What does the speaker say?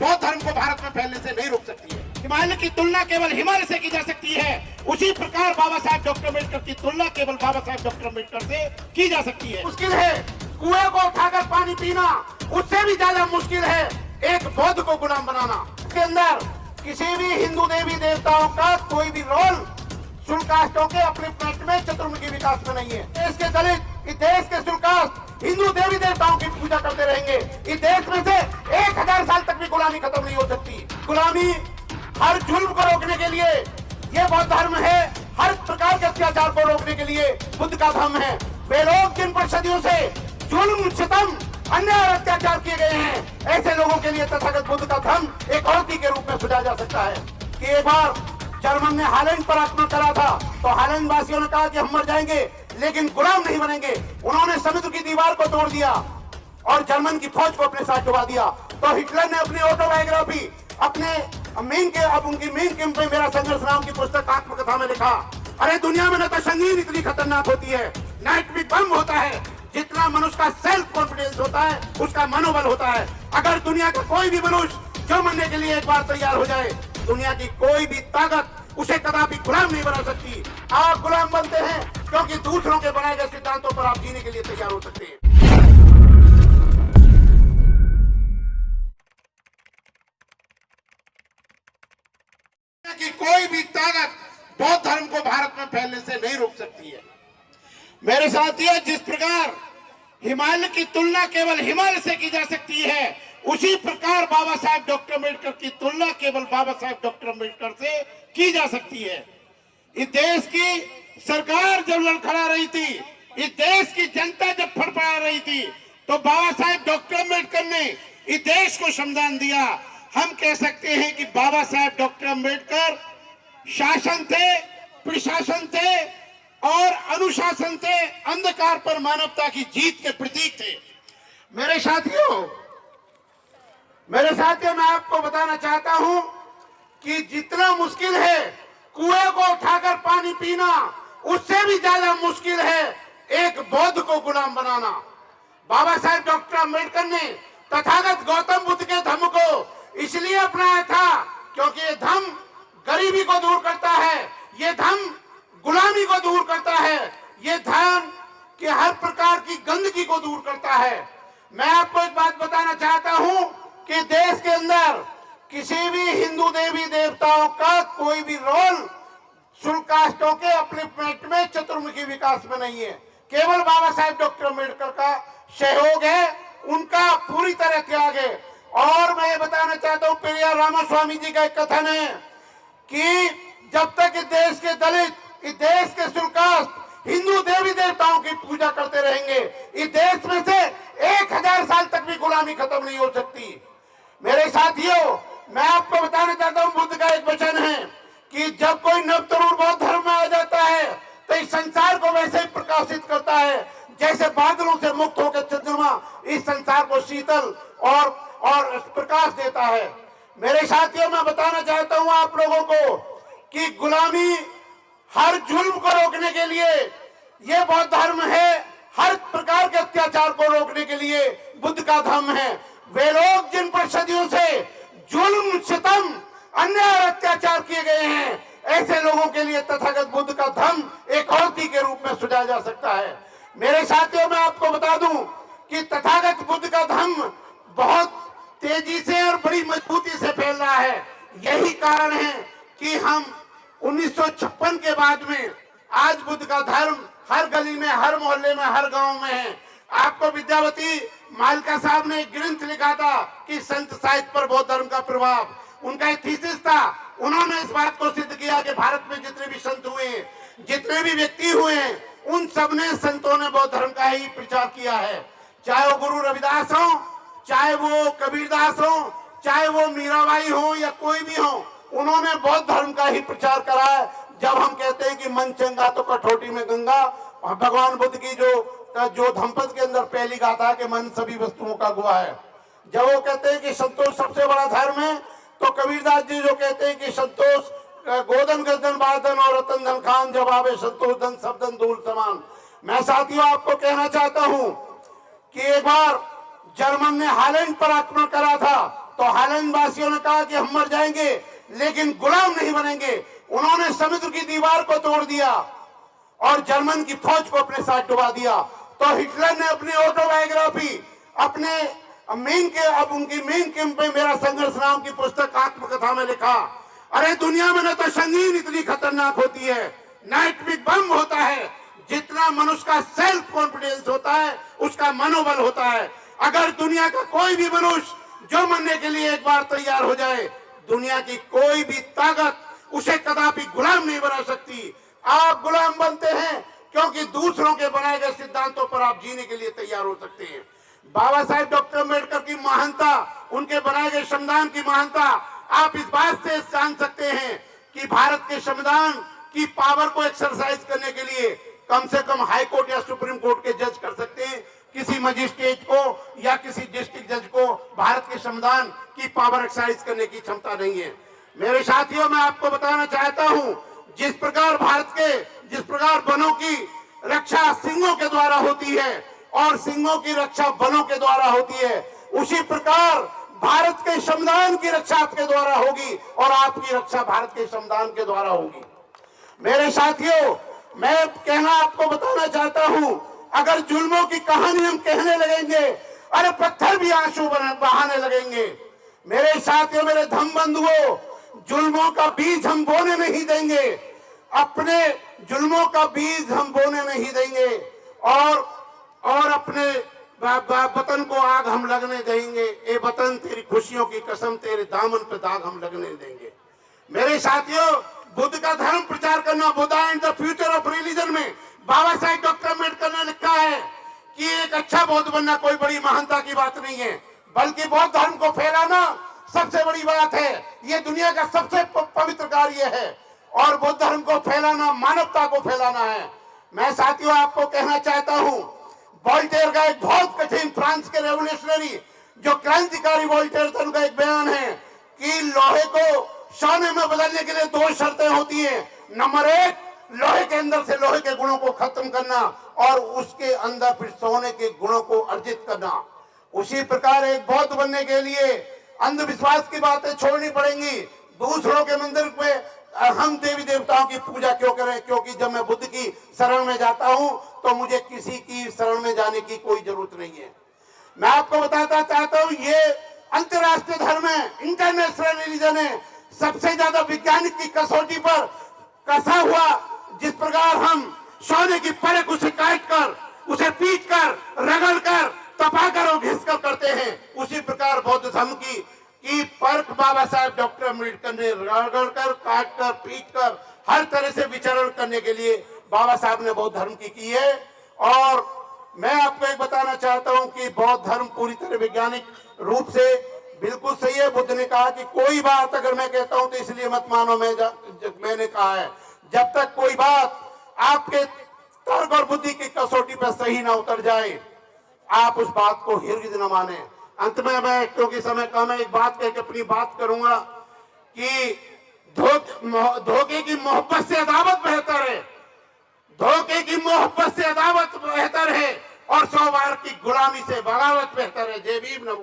बौद्ध धर्म को भारत में फैलने से नहीं रोक सकती है। हिमालय की तुलना केवल हिमालय से की जा सकती है, उसी प्रकार बाबा साहेब डॉक्टर अम्बेडकर की तुलना केवल बाबा साहेब डॉक्टर अम्बेडकर से की जा सकती है। मुश्किल है कुएं को उठाकर पानी पीना, उससे भी ज्यादा मुश्किल है एक बौद्ध को गुलाम बनाना। इसके अंदर किसी भी हिंदू देवी देवताओं का कोई भी रोल शुल्काष्टों के अपने पेट में चतुर्मुखी विकास में नहीं है। देश के दलित, इस देश के शुल्काष्ट हिंदू देवी देवताओं की पूजा करते रहेंगे। इस देश में से 1000 साल तक भी गुलामी खत्म नहीं हो सकती। गुलामी हर जुल्म को रोकने के लिए ये बौद्ध धर्म है, हर प्रकार के अत्याचार को रोकने के लिए बुद्ध का धर्म है। वे लोग जिन पर सदियों से जुल्म, सितम, अन्याय और अत्याचार किए गए हैं, ऐसे लोगों के लिए तथागत बुद्ध का धर्म एक औषधि के रूप में सुझाया जा सकता है। कि एक बार जर्मन ने हालैंड पर आक्रमण करा था तो हालैंड वासियों ने कहा कि हम मर जाएंगे लेकिन गुलाम नहीं बनेंगे। उन्होंने समुद्र की दीवार को तोड़ दिया और जर्मन की फौज को अपने साथ डुबा दिया। तो हिटलर ने अपनी ऑटोबायोग्राफी, अपने उनकी मेन कैंप में मेरा संघर्ष नाम की पुस्तक आत्मकथा में लिखा, अरे दुनिया में न तो संगीन इतनी खतरनाक होती है, न एटॉमिक बम होता है, जितना मनुष्य का सेल्फ कॉन्फिडेंस होता है उसका मनोबल होता है। अगर दुनिया का कोई भी मनुष्य जो मरने के लिए एक बार तैयार हो जाए, दुनिया की कोई भी ताकत उसे कदापि गुलाम नहीं बना सकती। आप गुलाम बनते हैं क्योंकि दूसरों के बनाए गए सिद्धांतों पर आप जीने के लिए तैयार हो सकते हैं। कि कोई भी ताकत बौद्ध धर्म को भारत में फैलने से नहीं रोक सकती है। मेरे साथियों, जिस प्रकार हिमालय की तुलना केवल हिमालय से की जा सकती है, उसी प्रकार बाबा साहेब डॉक्टर अम्बेडकर की तुलना केवल बाबा साहेब डॉक्टर अम्बेडकर से की जा सकती है। इस देश की सरकार जब लड़खड़ा रही थी, इस देश की जनता जब फड़फड़ा रही थी, तो बाबा साहेब डॉक्टर अम्बेडकर ने इस देश को संविधान दिया। हम कह सकते हैं कि बाबा साहेब डॉक्टर अम्बेडकर शासन थे, प्रशासन थे और अनुशासन थे, अंधकार पर मानवता की जीत के प्रतीक थे। मेरे साथियों, मैं आपको बताना चाहता हूं कि जितना मुश्किल है कुएं को उठाकर पानी पीना, उससे भी ज्यादा मुश्किल है एक बौद्ध को गुलाम बनाना। बाबा साहेब डॉक्टर अम्बेडकर ने तथागत गौतम बुद्ध के धम्म को इसलिए अपनाया था क्योंकि ये धम्म गरीबी को दूर करता है, ये धम्म गुलामी को दूर करता है, ये धर्म के हर प्रकार की गंदगी को दूर करता है। मैं आपको एक बात बताना चाहता हूं कि देश के अंदर किसी भी हिंदू देवी देवताओं का कोई भी रोल शुल्काष्टों के अपने पेट में चतुर्मुखी विकास में नहीं है। केवल बाबा साहेब डॉक्टर अम्बेडकर का सहयोग है, उनका पूरी तरह त्याग है। और मैं ये बताना चाहता हूँ, पेरियार रामास्वामी जी का एक कथन है कि जब तक इस देश के दलित, इस देश के शुल्काष्ट हिंदू देवी देवताओं की पूजा करते रहेंगे, इस देश में से 1000 साल तक भी गुलामी खत्म नहीं हो सकती। मेरे साथियों, मैं आपको बताना चाहता हूँ, बुद्ध का एक वचन है कि जब कोई नवतरुण बौद्ध धर्म में आ जाता है तो इस संसार को वैसे ही प्रकाशित करता है जैसे बादलों से मुक्त होकर चंद्रमा इस संसार को शीतल और प्रकाश देता है। मेरे साथियों, मैं बताना चाहता हूं आप लोगों को कि गुलामी, हर जुल्म को रोकने के लिए ये बौद्ध धर्म है, हर प्रकार के अत्याचार को रोकने के लिए बुद्ध का धर्म है। वे लोग जिन पर सदियों से जुल्म, सितम, अन्याय और अत्याचार किए गए हैं, ऐसे लोगों के लिए तथागत बुद्ध का धर्म एक औषधि के रूप में सुझाया जा सकता है। मेरे साथियों, मैं आपको बता दूं कि तथागत बुद्ध का धर्म बहुत तेजी से और बड़ी मजबूती से फैल रहा है। यही कारण है कि हम 1956 के बाद में आज बुद्ध का धर्म हर गली में, हर मोहल्ले में, हर गांव में है। आपको विद्यावती मालिका साहब ने एक ग्रंथ लिखा था कि संत साहित्य पर बौद्ध धर्म का प्रभाव, उनका एक थीसिस था। उन्होंने इस बात को सिद्ध किया कि भारत में जितने भी संत हुए, जितने भी व्यक्ति हुए, उन सबने संतों ने बौद्ध धर्म का ही प्रचार किया है। चाहे वो गुरु रविदास हो, चाहे वो कबीरदास हो, चाहे वो मीराबाई हो या कोई भी हो, उन्होंने बौद्ध धर्म का ही प्रचार करा है। जब हम कहते हैं कि मन चंगा तो कठौती में गंगा, भगवान बुद्ध की जो धम्पद के अंदर पहली गाथा है कि मन सभी वस्तुओं का गुआ है। जब वो कहते हैं कि संतोष सबसे बड़ा धर्म है, तो कबीरदास जी जो कहते हैं कि संतोष गोधन गर्दन बादन और रतन धन खान, जब आवे संतोष धन सब धन धूल समान। मैं साथियों आपको कहना चाहता हूं कि एक बार जर्मन ने हालैंड पर आक्रमण करा था तो हालैंड वासियों ने कहा कि हम मर जाएंगे लेकिन गुलाम नहीं बनेंगे। उन्होंने समुद्र की दीवार को तोड़ दिया और जर्मन की फौज को अपने साथ डुबा दिया। तो हिटलर ने अपनी ऑटोबायोग्राफी, अपने अब उनकी मेन कैंप में मेरा संघर्ष नाम की पुस्तक आत्मकथा में लिखा, अरे दुनिया में न तो संगीन इतनी खतरनाक होती है, न एटॉमिक बम होता है, जितना मनुष्य का सेल्फ कॉन्फिडेंस होता है उसका मनोबल होता है। अगर दुनिया का कोई भी मनुष्य जो मरने के लिए एक बार तैयार हो जाए, दुनिया की कोई भी ताकत उसे कदापि गुलाम नहीं बना सकती। आप गुलाम बनते हैं क्योंकि दूसरों के बनाए गए सिद्धांतों पर आप जीने के लिए तैयार हो सकते हैं। बाबा साहेब डॉक्टर अम्बेडकर की महानता, उनके बनाए गए संविधान की महानता आप इस बात से जान सकते हैं कि भारत के संविधान की पावर को एक्सरसाइज करने के लिए कम से कम हाई कोर्ट या सुप्रीम कोर्ट के जज कर सकते हैं। किसी मजिस्ट्रेट को या किसी डिस्ट्रिक्ट जज को भारत के संविधान की पावर एक्सरसाइज करने की क्षमता नहीं है। मेरे साथियों, मैं आपको बताना चाहता हूं, जिस प्रकार वनों की रक्षा सिंहों के द्वारा होती है और सिंहों की रक्षा वनों के द्वारा होती है, उसी प्रकार भारत के संविधान की रक्षा आपके द्वारा होगी और आपकी रक्षा भारत के संविधान के द्वारा होगी। मेरे साथियों, मैं आपको बताना चाहता हूं, अगर जुल्मों की कहानी हम कहने लगेंगे, अरे पत्थर भी आंसू बहाने लगेंगे। मेरे साथियों, मेरे धम बंधुओं, जुल्मों का बीज हम बोने नहीं देंगे, अपने जुल्मों का बीज हम बोने नहीं देंगे और अपने वतन को आग हम लगने देंगे। ए वतन, तेरी खुशियों की कसम, तेरे दामन पे दाग हम लगने देंगे। मेरे साथियों, बुद्ध का धर्म प्रचार करना, Buddha and the future of religion में बाबा साहेब डॉक्टर अम्बेडकर ने लिखा है कि एक अच्छा बौद्ध बनना कोई बड़ी महानता की बात नहीं है, बल्कि बौद्ध धर्म को फैलाना सबसे बड़ी बात है। ये दुनिया का सबसे पवित्र कार्य है और बौद्ध धर्म को फैलाना मानवता को फैलाना है। मैं साथियों आपको कहना चाहता हूं, वोल्टेयर का एक बहुत कठिन, फ्रांस के रेवोल्यूशनरी जो क्रांतिकारी वोल्टेयर थे, उनका एक बयान है कि लोहे को सोने में बदलने के लिए दो शर्तें होती हैं। नंबर एक, लोहे के अंदर से लोहे के गुणों को खत्म करना और उसके अंदर फिर सोने के गुणों को अर्जित करना। उसी प्रकार एक बौद्ध बनने के लिए अंधविश्वास की बातें छोड़नी पड़ेंगी। दूसरों के मंदिर में हम देवी देवताओं की पूजा क्यों करें? क्योंकि जब मैं बुद्ध की शरण में जाता हूं तो मुझे किसी की शरण में जाने की कोई जरूरत नहीं है। मैं आपको बताता चाहता हूं, ये अंतरराष्ट्रीय धर्म है, इंटरनेशनल रिलीजन है, सबसे ज्यादा विज्ञानिक की कसौटी पर कसा हुआ। जिस प्रकार हम सोने की परख उसे काट कर, उसे पीट कर, रगड़ कर, तपा कर और घिस कर करते हैं, उसी प्रकार बौद्ध धर्म की परख बाबा साहेब डॉक्टर अम्बेडकर ने रगड़ कर, काट कर, पीट कर, हर तरह से विचरण करने के लिए बाबा साहब ने बौद्ध धर्म की है। और मैं आपको एक बताना चाहता हूं कि बौद्ध धर्म पूरी तरह वैज्ञानिक रूप से बिल्कुल सही है। बुद्ध ने कहा कि कोई बात अगर मैं कहता हूं तो इसलिए मत मानो, मैंने कहा है, जब तक कोई बात आपके तर्क और बुद्धि की कसौटी पर सही ना उतर जाए, आप उस बात को हिरगिज न माने। अंत में मैं, क्योंकि समय कम है, एक बात कह के अपनी बात करूंगा कि धोखे की मोहब्बत से अदावत बेहतर है, धोखे की मोहब्बत से अदावत बेहतर है और 100 बार की गुलामी से बगावत बेहतर है। जय भीम।